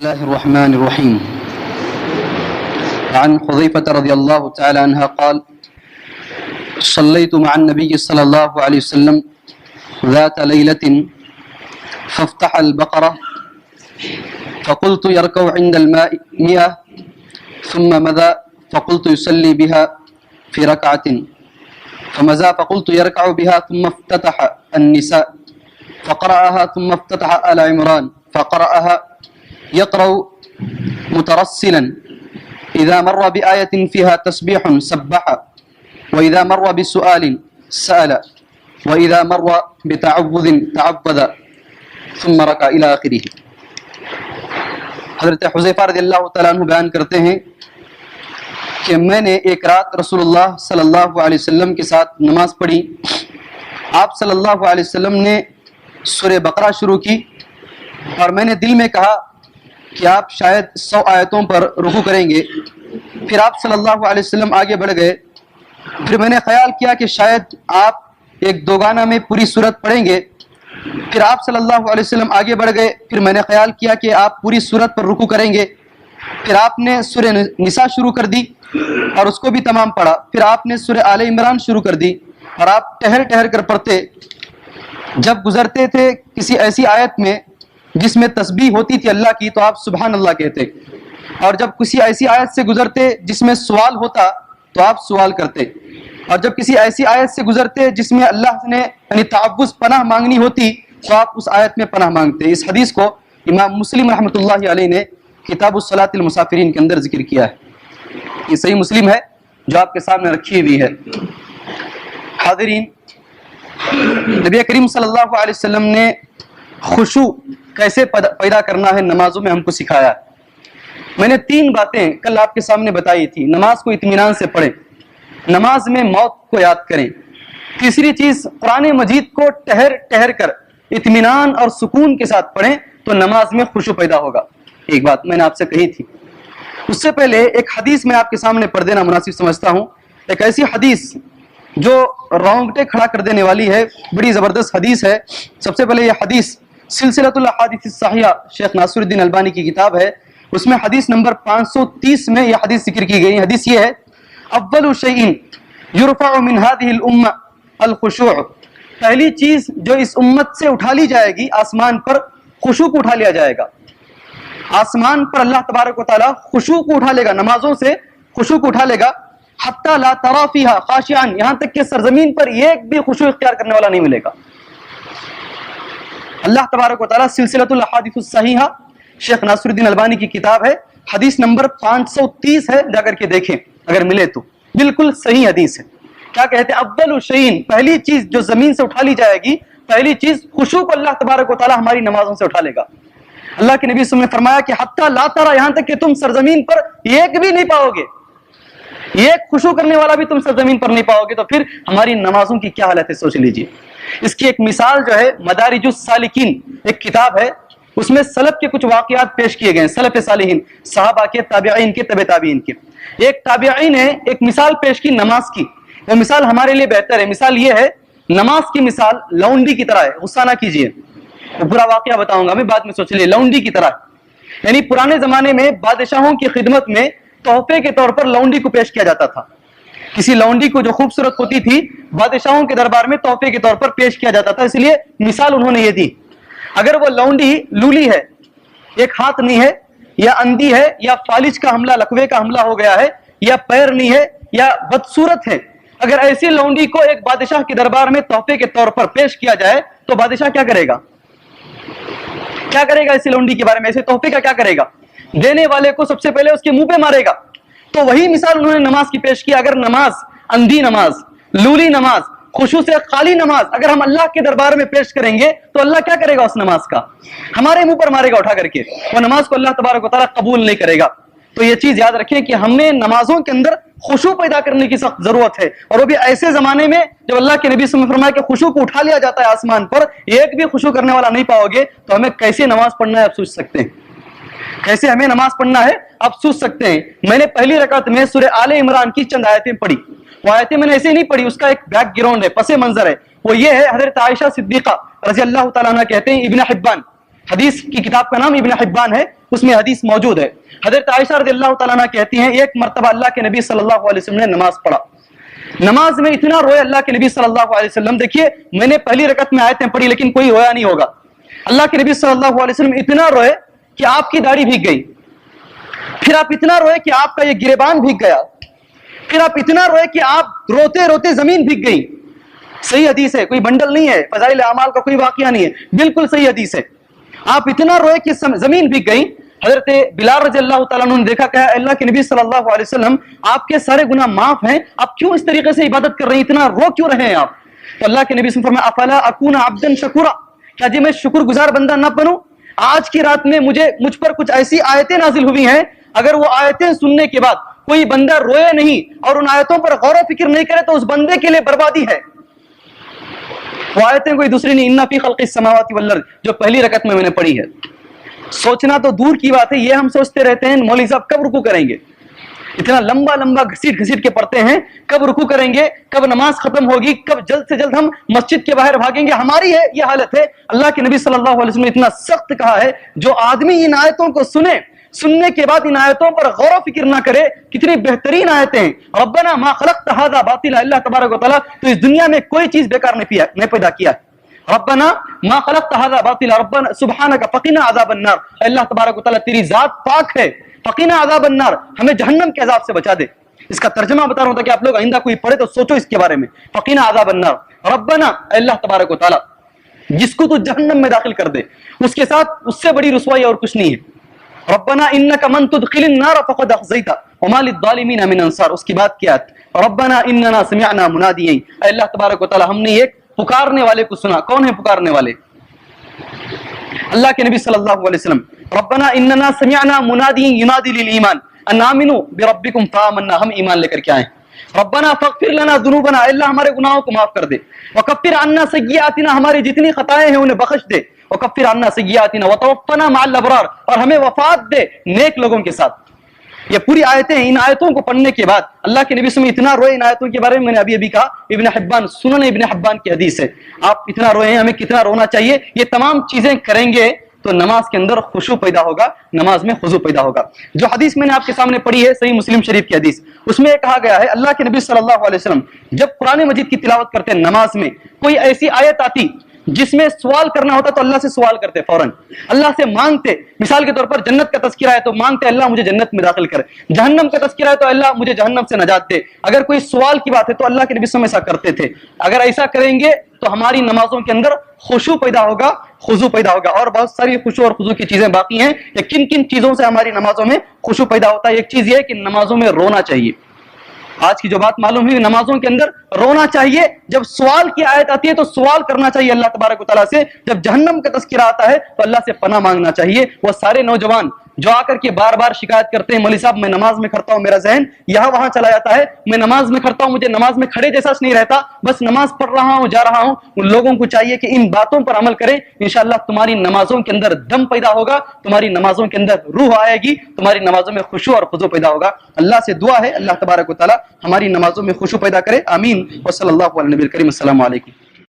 الله الرحمن الرحيم. عن حذيفة رضي الله تعالى عنها قال: صليت مع النبي صلى الله عليه وسلم ذات ليلة فافتح البقرة فقلت يركع عند الماء 100 ثم مضى فقلت يصلي بها في ركعة فمضى فقلت يركع بها ثم افتتح النساء فقرأها ثم افتتح آل عمران فقرأها يقرأ مترسلا إذا مر بآية فيها تسبيح سبح وإذا مر بسؤال سأل وإذا مر بتعوذ تعوذ ثم ركع إلى آخره. حضرت حذیفہ رضی اللہ تعالیٰ عنہ بیان کرتے ہیں کہ میں نے ایک رات رسول اللہ صلی اللہ علیہ وسلم کے ساتھ نماز پڑھی. آپ صلی اللہ علیہ وسلم نے سورہ بقرہ شروع کی اور میں نے دل میں کہا کہ آپ شاید 100 آیتوں پر رکوع کریں گے. پھر آپ صلی اللہ علیہ وسلم آگے بڑھ گئے. پھر میں نے خیال کیا کہ شاید آپ ایک دوگانہ میں پوری سورت پڑھیں گے. پھر آپ صلی اللہ علیہ وسلم آگے بڑھ گئے. پھر میں نے خیال کیا کہ آپ پوری سورت پر رکوع کریں گے. پھر آپ نے سورہ نساء شروع کر دی اور اس کو بھی تمام پڑھا. پھر آپ نے سورہ آل عمران شروع کر دی اور آپ ٹہر ٹہر کر پڑھتے. جب گزرتے تھے کسی ایسی آیت میں جس میں تسبیح ہوتی تھی اللہ کی تو آپ سبحان اللہ کہتے, اور جب کسی ایسی آیت سے گزرتے جس میں سوال ہوتا تو آپ سوال کرتے, اور جب کسی ایسی آیت سے گزرتے جس میں اللہ نے یعنی تعوذ پناہ مانگنی ہوتی تو آپ اس آیت میں پناہ مانگتے. اس حدیث کو امام مسلم رحمۃ اللہ علیہ نے کتاب الصلاۃ المسافرین کے اندر ذکر کیا ہے. یہ صحیح مسلم ہے جو آپ کے سامنے رکھی ہوئی ہے. حاضرین, نبی کریم صلی اللہ علیہ وسلم نے خشوع کیسے پیدا کرنا ہے نمازوں میں ہم کو سکھایا. میں نے 3 باتیں کل آپ کے سامنے بتائی تھی. نماز کو اطمینان سے پڑھیں, نماز میں موت کو یاد کریں. تیسری چیز, قرآن مجید کو ٹہر ٹہر کر اطمینان اور سکون کے ساتھ پڑھیں تو نماز میں خشوع پیدا ہوگا. ایک بات میں نے آپ سے کہی تھی. اس سے پہلے ایک حدیث میں آپ کے سامنے پڑھ دینا مناسب سمجھتا ہوں. ایک ایسی حدیث جو رونگٹے کھڑا کر دینے والی ہے, بڑی زبردست حدیث ہے. سب سے پہلے یہ حدیث سلسلۃ الاحادیث الصحیحہ شیخ ناصر الدین البانی کی کتاب ہے, اس میں حدیث نمبر 530 میں یہ حدیث ذکر کی گئی. حدیث یہ ہے: اول شیء یرفع من هذه الامه الخشوع. پہلی چیز جو اس امت سے اٹھا لی جائے گی, آسمان پر خشوع کو اٹھا لیا جائے گا. آسمان پر اللہ تبارک و تعالی خشوع کو اٹھا لے گا, نمازوں سے خشوع کو اٹھا لے گا. حتی لا تری فیہا خاشعا, یہاں تک کہ سرزمین پر ایک بھی خشوع اختیار کرنے والا نہیں ملے گا. اللہ تبارک و تعالی سلسلۃ الاحادیث الصحیحہ شیخ ناصر الدین البانی کی کتاب ہے, حدیث نمبر 530 ہے, جا کر کے دیکھیں اگر ملے تو. بالکل صحیح حدیث ہے. کیا کہتے ہیں؟ اول شیء, پہلی چیز جو زمین سے اٹھا لی جائے گی, پہلی چیز خشوع کو اللہ تبارک و تعالی ہماری نمازوں سے اٹھا لے گا. اللہ کے نبی صلی اللہ علیہ وسلم نے فرمایا کہ حتی لا تری, یہاں تک کہ تم سرزمین پر ایک بھی نہیں پاؤ گے, ایک خشوع کرنے والا بھی تم سرزمین پر نہیں پاؤ گے. تو پھر ہماری نمازوں کی کیا حالت ہے سوچ لیجئے. اس کی ایک مثال جو ہے مدارج السالکین ایک کتاب ہے, اس میں سلف کے کچھ واقعات پیش کیے گئے ہیں, سلف صالحین, صحابہ کے, تابعین کے, تبع تابعین کے. ایک تابعی نے ایک مثال پیش کی نماز کی. وہ مثال ہمارے لیے بہتر ہے. مثال یہ ہے, نماز کی مثال لونڈی کی طرح ہے. غصہ نہ کیجیے, پورا واقعہ بتاؤں گا میں, بعد میں سوچ لیے. لونڈی کی طرح, یعنی پرانے زمانے میں بادشاہوں کی خدمت میں تحفے کے طور پر لونڈی کو پیش کیا جاتا تھا. کسی لونڈی کو جو خوبصورت ہوتی تھی بادشاہوں کے دربار میں تحفے کے طور پر پیش کیا جاتا تھا. اس لیے مثال انہوں نے یہ دی, اگر وہ لونڈی لولی ہے, ایک ہاتھ نہیں ہے, یا اندھی ہے, یا فالج کا حملہ, لکوے کا حملہ ہو گیا ہے, یا پیر نہیں ہے, یا بدصورت ہے, اگر ایسی لونڈی کو ایک بادشاہ کے دربار میں تحفے کے طور پر پیش کیا جائے تو بادشاہ کیا کرے گا؟ کیا کرے گا ایسی لونڈی کے بارے میں؟ ایسے تحفے کا کیا کرے گا؟ دینے والے کو سب سے پہلے اس کے منہ پہ مارے گا. تو وہی مثال انہوں نے نماز کی پیش کی. اگر نماز, اندھی نماز, لولی نماز, خشوع سے خالی نماز اگر ہم اللہ کے دربار میں پیش کریں گے تو اللہ کیا کرے گا اس نماز کا؟ ہمارے منہ پر مارے گا اٹھا کر کے. وہ نماز کو اللہ تبارک و تعالیٰ قبول نہیں کرے گا. تو یہ چیز یاد رکھیں کہ ہمیں نمازوں کے اندر خشوع پیدا کرنے کی سخت ضرورت ہے, اور وہ بھی ایسے زمانے میں جب اللہ کے نبی صلی اللہ علیہ وسلم نے فرمایا کہ خشوع کو اٹھا لیا جاتا ہے آسمان پر, ایک بھی خشوع کرنے والا نہیں پاؤ گے. تو ہمیں کیسے نماز پڑھنا ہے آپ سوچ سکتے ہیں, کیسے ہمیں نماز پڑھنا ہے آپ سوچ سکتے ہیں. میں نے پہلی رکعت میں سورہ آل عمران کی چند آیتیں پڑھی. وہ آیتیں میں نے ایسے نہیں پڑھی, اس کا ایک بیک گراؤنڈ ہے, پس منظر ہے. وہ یہ ہے, حضرت عائشہ صدیقہ رضی اللہ تعالیٰ عنہ کہتے ہیں, ابن حبان حدیث کی کتاب کا نام ابن حبان ہے، اس میں حدیث موجود ہے. حضرت عائشہ رضی اللہ تعالیٰ عنہ کہتی ہیں ایک مرتبہ اللہ کے نبی صلی اللہ علیہ وسلم نے نماز پڑھا، نماز میں اتنا روئے اللہ کے نبی صلی اللہ علیہ وسلم. دیکھیے میں نے پہلی رکعت میں آیتیں پڑھی لیکن کوئی رویا نہیں ہوگا. اللہ کے نبی صلی اللہ علیہ وسلم اتنا روئے کہ آپ کی داڑھی بھیگ گئی، پھر آپ اتنا روئے کہ آپ کا یہ گریبان بھیگ گیا، پھر آپ اتنا روئے کہ آپ روتے روتے زمین بھیگ گئی. صحیح حدیث ہے، کوئی بنڈل نہیں ہے، فضائل اعمال کا کوئی واقعہ نہیں ہے، بالکل صحیح حدیث ہے. آپ اتنا روئے کہ زمین بھیگ گئی. حضرت بلال رضی اللہ تعالیٰ عنہ نے دیکھا کہ اللہ کے نبی صلی اللہ علیہ وسلم آپ کے سارے گناہ معاف ہیں، آپ کیوں اس طریقے سے عبادت کر رہے ہیں، اتنا رو کیوں رہے ہیں آپ؟ تو اللہ کے نبی صلی اللہ علیہ وسلم فرمایا افلا اکون عبدا شکورا، کیا جی میں شکر گزار بندہ نہ بنوں؟ آج کی رات میں مجھ پر کچھ ایسی آیتیں نازل ہوئی ہیں، اگر وہ آیتیں سننے کے بعد کوئی بندہ روئے نہیں اور ان آیتوں پر غور و فکر نہیں کرے تو اس بندے کے لیے بربادی ہے. وہ آیتیں کوئی دوسری نہیں، ان فی خلق السماوات والارض، جو پہلی رکعت میں نے پڑھی ہے. سوچنا تو دور کی بات ہے، یہ ہم سوچتے رہتے ہیں مولوی صاحب کب رکوع کریں گے، اتنا لمبا لمبا گھسیٹ کے پڑھتے ہیں، کب رکوع کریں گے، کب نماز ختم ہوگی، کب جلد سے جلد ہم مسجد کے باہر بھاگیں گے. ہماری ہے یہ حالت ہے. اللہ کے نبی صلی اللہ علیہ وسلم نے اتنا سخت کہا ہے جو آدمی ان آیتوں کو سننے کے بعد ان آیتوں پر غور و فکر نہ کرے. کتنی بہترین آیتیں ہیں. ربنا ما خلقت هذا باطلا، اللہ تبارک و تعالیٰ تو اس دنیا میں کوئی چیز بیکار نہیں پیدا کیا. ربنا ما خلقت هذا باطلا ربنا سبحانك فقنا عذاب النار، اللہ تبارک و تعالیٰ تیری ذات پاک ہے، فقنا عذاب النار، ہمیں جہنم کے عذاب سے بچا دے. اس کا ترجمہ بتا رہا ہوں تاکہ آپ لوگ آئندہ کوئی پڑھے تو سوچو اس کے بارے میں. فقنا عذاب النار، ربنا اللہ تبارک و تعالیٰ جس کو تو جہنم میں داخل کر دے اس کے ساتھ اس سے بڑی رسوائی اور کچھ نہیں ہے. ربنا انک من تدخل النار فقد اخزیتہ وما للظالمین من انصار. اس کی بات کیا ہے؟ ربنا اننا سمعنا منادیا، اللہ تبارک و تعالیٰ ہم نے ایک پکارنے والے کو سنا. کون ہے پکارنے والے؟ اللہ کے نبی صلی اللہ علیہ وسلم. ربنا اننا سمعنا منادیا ینادی للایمان ان آمنوا بربکم فآمنا، ہم ایمان لے کر کے آئے. ربنا فاغفر لنا ذنوبنا، اللہ ہمارے گناہوں کو معاف کر دے. وکفر عنا سیئاتنا، ہماری جتنی خطائیں ہیں انہیں بخش دے. وکفر عنا سیئاتنا وتوفنا مع الابرار، اور ہمیں وفات دے نیک لوگوں کے ساتھ. یہ پوری آیتیں ہیں. ان آیتوں کو پڑھنے کے بعد اللہ کے نبی صلی اللہ علیہ وسلم اتنا روئے. ان آیتوں کے بارے میں نے ابھی کہا، ابن حبان سنن ابن حبان کی حدیث ہے. آپ اتنا روئے ہیں، ہمیں کتنا رونا چاہیے. یہ تمام چیزیں کریں گے تو نماز کے اندر خشوع پیدا ہوگا، نماز میں خضوع پیدا ہوگا. جو حدیث میں نے آپ کے سامنے پڑھی ہے صحیح مسلم شریف کی حدیث، اس میں یہ کہا گیا ہے اللہ کے نبی صلی اللہ علیہ وسلم جب قرآن مجید کی تلاوت کرتے نماز میں، کوئی ایسی آیت آتی جس میں سوال کرنا ہوتا تو اللہ سے سوال کرتے، فوراً اللہ سے مانگتے. مثال کے طور پر جنت کا تذکرہ ہے تو مانگتے اللہ مجھے جنت میں داخل کر، جہنم کا تذکرہ ہے تو اللہ مجھے جہنم سے نجات دے. اگر کوئی سوال کی بات ہے تو اللہ کے نبی صلی اللہ علیہ وسلم ایسا کرتے تھے. اگر ایسا کریں گے تو ہماری نمازوں کے اندر خشوع پیدا ہوگا، خضوع پیدا ہوگا. اور بہت ساری خشوع اور خضوع کی چیزیں باقی ہیں کہ کن کن چیزوں سے ہماری نمازوں میں خشوع پیدا ہوتا ہے. ایک چیز یہ ہے کہ نمازوں میں رونا چاہیے. آج کی جو بات معلوم ہوئی، نمازوں کے اندر رونا چاہیے. جب سوال کی آیت آتی ہے تو سوال کرنا چاہیے اللہ تبارک و تعالیٰ سے. جب جہنم کا تذکرہ آتا ہے تو اللہ سے پناہ مانگنا چاہیے. وہ سارے نوجوان جو آ کر کے بار بار شکایت کرتے ہیں مولوی صاحب میں نماز میں کھڑتا ہوں میرا ذہن یہاں وہاں چلا جاتا ہے، میں نماز میں کھڑتا ہوں مجھے نماز میں کھڑے جیسا نہیں رہتا، بس نماز پڑھ رہا ہوں جا رہا ہوں. ان لوگوں کو چاہیے کہ ان باتوں پر عمل کریں. انشاءاللہ تمہاری نمازوں کے اندر دم پیدا ہوگا، تمہاری نمازوں کے اندر روح آئے گی، تمہاری نمازوں میں خشوع اور خضوع پیدا ہوگا. اللہ سے دعا ہے اللہ تبارک و تعالیٰ ہماری نمازوں میں خشوع پیدا کرے. آمین. وصلی اللہ علیہ نبی الکریم. السلام علیکم.